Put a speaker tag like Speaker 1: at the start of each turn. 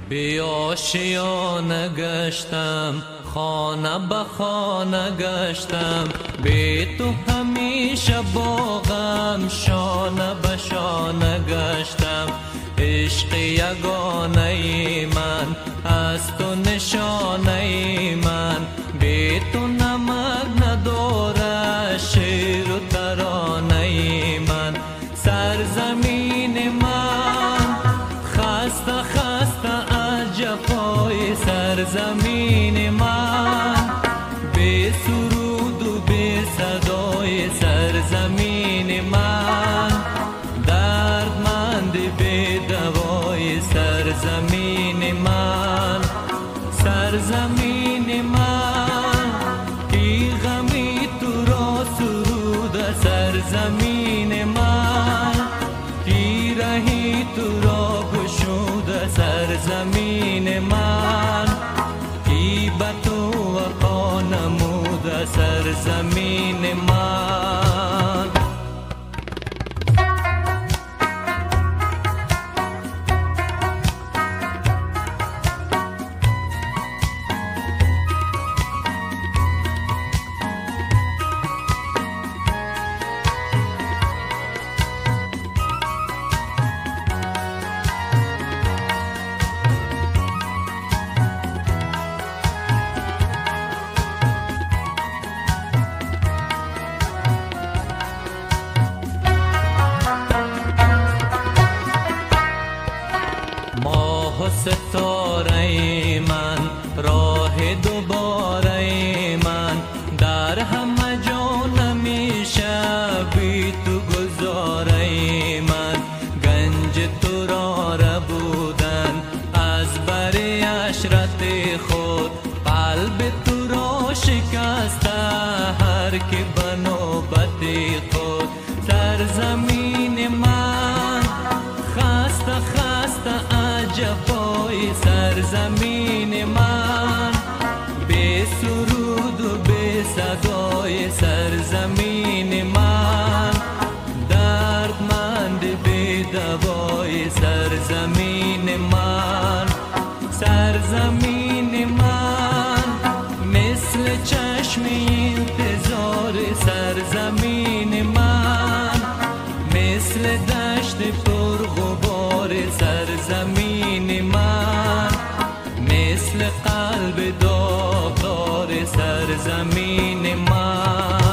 Speaker 1: بی آشیانه گشتم، خانه به خانه گشتم، بی تو همیشه با غم شانه به شانه گشتم. عشق یگانه من از تو نشانه من، بی تو نمک نداره شعر و ترانه من. سرزمین من خسته خسته از جفای سرزمین من، بی سرود و بی صدای سرزمین من، دردمند بی دوای سرزمین من. سرزمین من کی غمی تو را سرود، سرزمین من کی رهی تو را گشود، سرزمین من کی به تو وفا نمود، سرزمین من. ماه و ستاره من، راه دوباره من، در همه جا نمیشه بی تو گذاره من. گنج تو را ربودن از بر عشرت خود، قلب تو را شکسته هر که به نوبت خود. سرزمین من خسته خسته جفای سرزمین من، بی سرود و بی صدای سرزمین من، دردمند بی دوای سرزمین من. سرزمین من مثل چشم انتظار سرزمین من، مثل دشت پرغبار سرزمین من، مثل قلب داغدار سرزمین من.